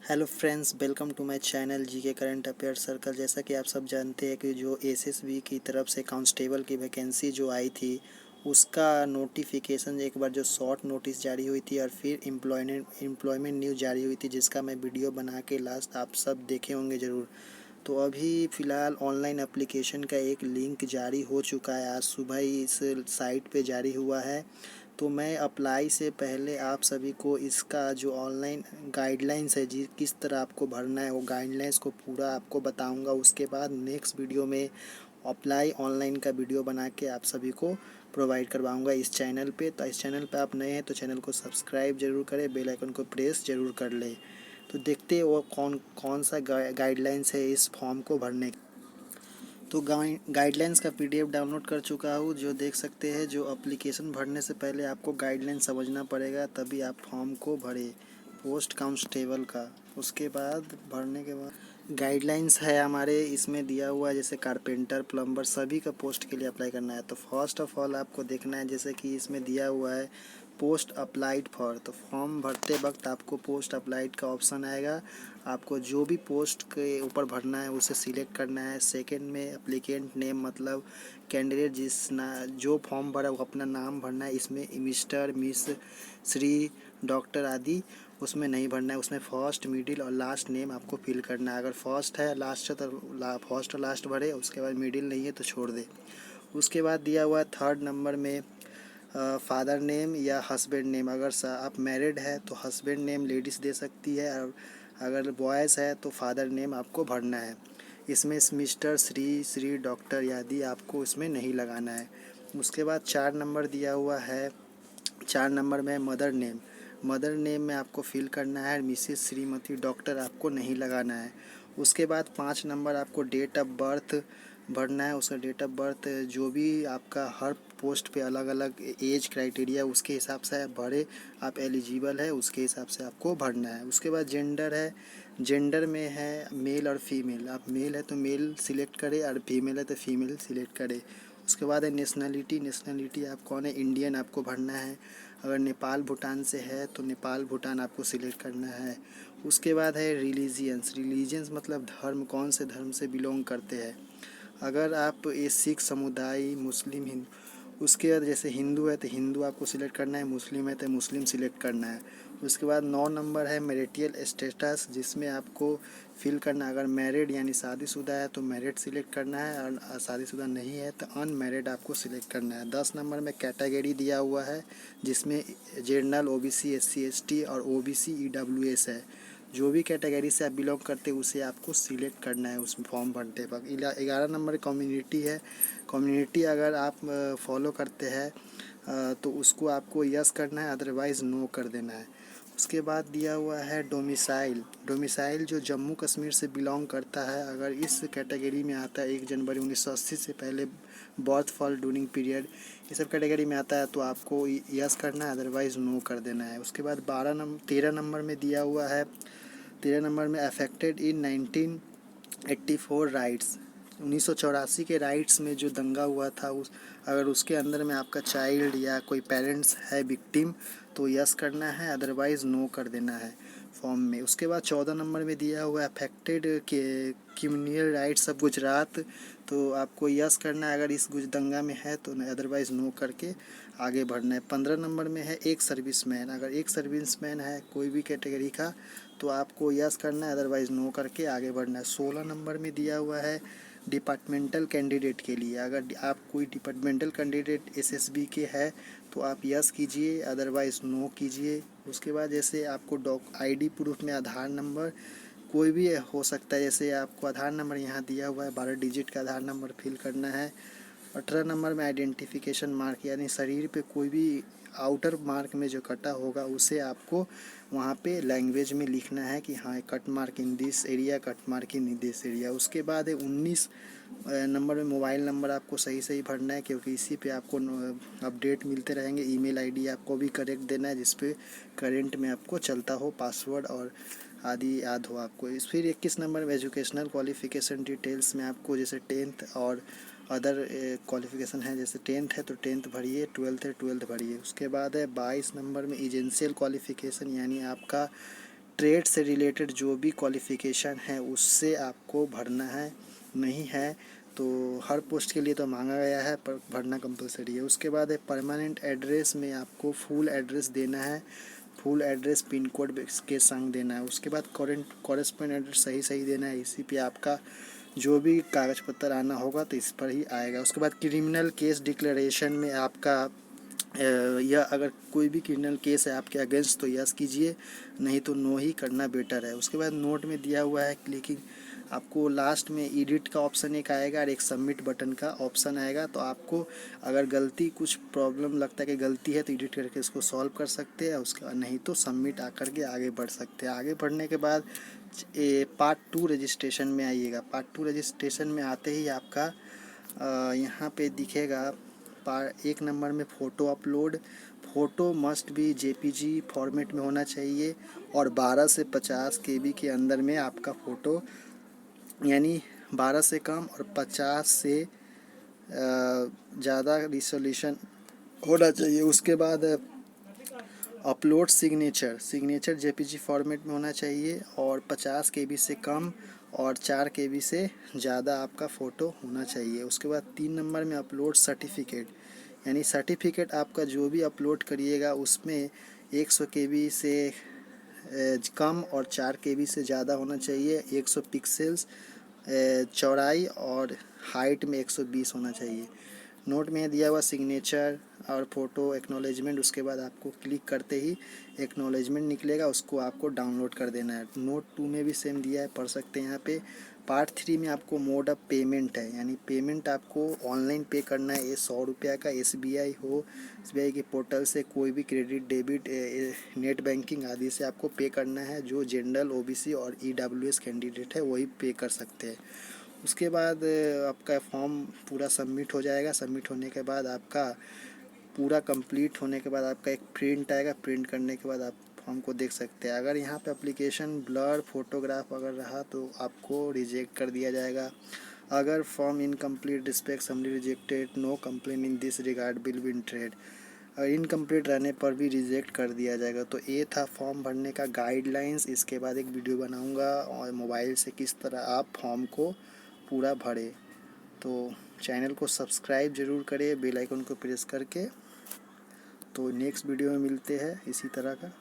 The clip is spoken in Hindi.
Hello friends, welcome to my channel GK current affair circle. जैसा कि आप सब जानते हैं कि जो एसएसबी की तरफ से कांस्टेबल की वैकेंसी जो आई थी उसका नोटिफिकेशन एक बार जो शॉर्ट नोटिस जारी हुई थी और फिर एम्प्लॉयमेंट न्यूज़ जारी हुई थी, जिसका मैं वीडियो बना के लास्ट आप सब देखे होंगे ज़रूर। तो अभी फ़िलहाल ऑनलाइन एप्लीकेशन का एक लिंक जारी हो चुका है, आज सुबह ही इस साइट पे जारी हुआ है। तो मैं अप्लाई से पहले आप सभी को इसका जो ऑनलाइन गाइडलाइंस है जी किस तरह आपको भरना है वो गाइडलाइंस को पूरा आपको बताऊंगा। उसके बाद नेक्स्ट वीडियो में अप्लाई ऑनलाइन का वीडियो बना के आप सभी को प्रोवाइड करवाऊंगा इस चैनल पे। तो इस चैनल पे आप नए हैं तो चैनल को सब्सक्राइब जरूर करें, बेल आइकन को प्रेस जरूर कर लें। तो देखते हैं वो कौन कौन सा गाइडलाइंस है इस फॉर्म को भरने का। तो गाइडलाइंस का पीडीएफ डाउनलोड कर चुका हूँ, जो देख सकते हैं। जो एप्लीकेशन भरने से पहले आपको गाइडलाइन समझना पड़ेगा, तभी आप फॉर्म को भरें पोस्ट कांस्टेबल का। उसके बाद भरने के बाद गाइडलाइंस है हमारे इसमें दिया हुआ है, जैसे कारपेंटर, प्लम्बर सभी का पोस्ट के लिए अप्लाई करना है। तो फर्स्ट ऑफ ऑल आपको देखना है, जैसे कि इसमें दिया हुआ है पोस्ट अप्लाइड फॉर। तो फॉर्म भरते वक्त आपको पोस्ट अप्लाइड का ऑप्शन आएगा। आपको जो भी पोस्ट के ऊपर भरना है उसे सिलेक्ट करना है। सेकंड में एप्लीकेंट नेम, मतलब कैंडिडेट जो फॉर्म भरा वो अपना नाम भरना है। इसमें मिस्टर, मिस, श्री, डॉक्टर आदि उसमें नहीं भरना है। उसमें फर्स्ट, मिडिल और लास्ट नेम आपको फिल करना है। अगर फर्स्ट है लास्ट है तो फर्स्ट और लास्ट भरे, उसके बाद मिडिल नहीं है तो छोड़ दे। उसके बाद दिया हुआ है थर्ड नंबर में फादर नेम या हस्बैंड नेम। अगर आप मैरिड है तो हस्बैंड नेम लेडीज़ दे सकती है, और अगर बॉयज़ है तो फादर नेम आपको भरना है। इसमें मिस्टर, श्री, डॉक्टर आदि आपको इसमें नहीं लगाना है। उसके बाद 4 नंबर दिया हुआ है। 4 नंबर में मदर नेम। मदर नेम में आपको फिल करना है, मिसेस, श्रीमती, डॉक्टर आपको नहीं लगाना है। उसके बाद 5 नंबर आपको डेट ऑफ बर्थ भरना है। उसका डेट ऑफ बर्थ जो भी आपका हर पोस्ट पे अलग अलग एज क्राइटेरिया उसके हिसाब से भरे, आप एलिजिबल है उसके हिसाब से आपको भरना है। उसके बाद जेंडर है। जेंडर में है मेल और फीमेल। आप मेल है तो मेल सिलेक्ट करें और फीमेल है तो फीमेल सिलेक्ट करें। उसके बाद है नेशनलिटी। नेशनलिटी आप कौन है, इंडियन आपको भरना है। अगर नेपाल भूटान से है तो नेपाल भूटान आपको सिलेक्ट करना है। उसके बाद है रिलीजियंस। रिलीजियंस मतलब धर्म, कौन से धर्म से बिलोंग करते हैं। अगर आप ये सिख समुदाय, मुस्लिम, हिंदू, उसके बाद जैसे हिंदू है तो हिंदू आपको सिलेक्ट करना है, मुस्लिम है तो मुस्लिम सिलेक्ट करना है। उसके बाद 9 नंबर है मैरिटल स्टेटस, जिसमें आपको फिल करना, अगर मैरिड यानी शादीशुदा है तो मैरिड सिलेक्ट करना है, और शादीशुदा नहीं है तो अनमैरिड आपको सिलेक्ट करना है। 10 नंबर में कैटेगरी दिया हुआ है, जिसमें जनरल, ओबीसी, एससी, एसटी और ओबीसी, ईडब्ल्यूएस है। जो भी कैटेगरी से आप बिलोंग करते हैं उसे आपको सिलेक्ट करना है उस फॉर्म भरते वक्त। 11 नंबर कम्युनिटी है। कम्युनिटी अगर आप फॉलो करते हैं तो उसको आपको यस करना है, अदरवाइज़ नो कर देना है। उसके बाद दिया हुआ है डोमिसाइल। डोमिसाइल जो जम्मू कश्मीर से बिलोंग करता है, अगर इस कैटेगरी में आता है 1 जनवरी 1980 से पहले बर्थ फॉल ड्यूरिंग पीरियड, ये सब कैटेगरी में आता है तो आपको यस करना है, अदरवाइज़ नो कर देना है। उसके बाद 13 नंबर में दिया हुआ है। 13 नंबर में अफेक्टेड इन 1984 राइट्स। 1984 के राइट्स में जो दंगा हुआ था, अगर उसके अंदर में आपका चाइल्ड या कोई पेरेंट्स है विक्टिम तो यस करना है, अदरवाइज़ नो कर देना है फॉर्म में। उसके बाद 14 नंबर में दिया हुआ है अफेक्टेड के कम्युनल राइट्स ऑफ गुजरात, तो आपको यस करना है अगर इस दंगा में है तो, अदरवाइज़ नो करके आगे बढ़ना है। 15 नंबर में है एक सर्विसमैन। अगर एक सर्विसमैन है कोई भी कैटेगरी का तो आपको यस करना है, अदरवाइज़ नो करके आगे बढ़ना है। 16 नंबर में दिया हुआ है डिपार्टमेंटल कैंडिडेट के लिए। अगर आप कोई डिपार्टमेंटल कैंडिडेट एसएसबी के है तो आप यस कीजिए, अदरवाइज़ नो कीजिए। उसके बाद जैसे आपको आईडी प्रूफ में आधार नंबर कोई भी हो सकता है, जैसे आपको आधार नंबर यहाँ दिया हुआ है 12 डिजिट का आधार नंबर फिल करना है। 18 नंबर में आइडेंटिफिकेशन मार्क, यानी शरीर पे कोई भी आउटर मार्क में जो कटा होगा उसे आपको वहाँ पे लैंग्वेज में लिखना है कि हाँ cut mark in this area, cut mark in this area. उसके बाद है 19 नंबर में मोबाइल नंबर आपको सही सही भरना है, क्योंकि इसी पे आपको अपडेट मिलते रहेंगे। ईमेल आईडी आपको भी करेक्ट देना है जिस पे करेंट में आपको चलता हो, पासवर्ड और आदि याद हो आपको। इस फिर 21 नंबर में एजुकेशनल क्वालिफिकेशन डिटेल्स में आपको जैसे 10th और अदर क्वालिफिकेशन है, जैसे 10th है तो 10th भरिए, 12th है 12th भरिए। उसके बाद है 22 नंबर में एजेंशियल क्वालिफिकेशन, यानी आपका ट्रेड से रिलेटेड जो भी क्वालिफ़िकेशन है उससे आपको भरना है, नहीं है तो हर पोस्ट के लिए तो मांगा गया है पर भरना कंपलसरी है। उसके बाद है परमानेंट एड्रेस में आपको फुल एड्रेस देना है, फुल एड्रेस पिन कोड के संग देना है। उसके बाद कॉरेस्पॉन्ड एड्रेस सही देना है। इसी पे आपका जो भी कागज़ पत्र आना होगा तो इस पर ही आएगा। उसके बाद क्रिमिनल केस डिक्लेरेशन में आपका या अगर कोई भी क्रिमिनल केस है आपके अगेंस्ट तो यस कीजिए, नहीं तो नो ही करना बेटर है। उसके बाद नोट में दिया हुआ है क्लिकिंग, आपको लास्ट में एडिट का ऑप्शन एक आएगा और एक सबमिट बटन का ऑप्शन आएगा। तो आपको अगर गलती कुछ प्रॉब्लम लगता है कि गलती है तो एडिट करके इसको सॉल्व कर सकते हैं, उसके बाद नहीं तो सबमिट आकर के आगे बढ़ सकते हैं। आगे बढ़ने के बाद पार्ट 2 रजिस्ट्रेशन में आइएगा। पार्ट 2 रजिस्ट्रेशन में आते ही आपका यहाँ पे दिखेगा 1 नंबर में फ़ोटो अपलोड। फ़ोटो मस्ट भी जेपीजी फॉर्मेट में होना चाहिए और 12 से 50 केबी के अंदर में आपका फ़ोटो, यानी 12 से कम और 50 से ज़्यादा रिसोल्यूशन होना चाहिए। उसके बाद अपलोड सिग्नेचर जेपीजी फॉर्मेट में होना चाहिए और 50 केबी से कम और 4 केबी से ज़्यादा आपका फ़ोटो होना चाहिए। उसके बाद 3 नंबर में अपलोड सर्टिफिकेट, यानी सर्टिफिकेट आपका जो भी अपलोड करिएगा उसमें 100 केबी से कम और 4 केबी से ज़्यादा होना चाहिए। 100 पिक्सेल्स चौड़ाई और हाइट में 120 होना चाहिए। नोट में दिया हुआ सिग्नेचर और फ़ोटो एक्नॉलेजमेंट, उसके बाद आपको क्लिक करते ही एक्नॉलेजमेंट निकलेगा, उसको आपको डाउनलोड कर देना है। नोट 2 में भी सेम दिया है, पढ़ सकते हैं यहाँ पे। पार्ट 3 में आपको मोड ऑफ पेमेंट है, यानी पेमेंट आपको ऑनलाइन पे करना है। ये 100 रुपये का SBI हो, SBI के पोर्टल से कोई भी क्रेडिट डेबिट नेट बैंकिंग आदि से आपको पे करना है। जो जनरल OBC और EWS कैंडिडेट है वही पे कर सकते हैं। उसके बाद आपका फॉर्म पूरा सबमिट हो जाएगा। सबमिट होने के बाद आपका पूरा कंप्लीट होने के बाद आपका एक प्रिंट आएगा। प्रिंट करने के बाद आप फॉर्म को देख सकते हैं। अगर यहाँ पे एप्लीकेशन ब्लर फोटोग्राफ अगर रहा तो आपको रिजेक्ट कर दिया जाएगा। अगर form incomplete respect summarily rejected, no complaint in this regard will be treated, अगर इनकम्प्लीट रहने पर भी रिजेक्ट कर दिया जाएगा। तो ये था फॉर्म भरने का गाइडलाइंस। इसके बाद एक वीडियो बनाऊंगा और मोबाइल से किस तरह आप फॉर्म को पूरा भरे। तो चैनल को सब्सक्राइब ज़रूर करें बेल आइकन को प्रेस करके। तो नेक्स्ट वीडियो में मिलते हैं इसी तरह का।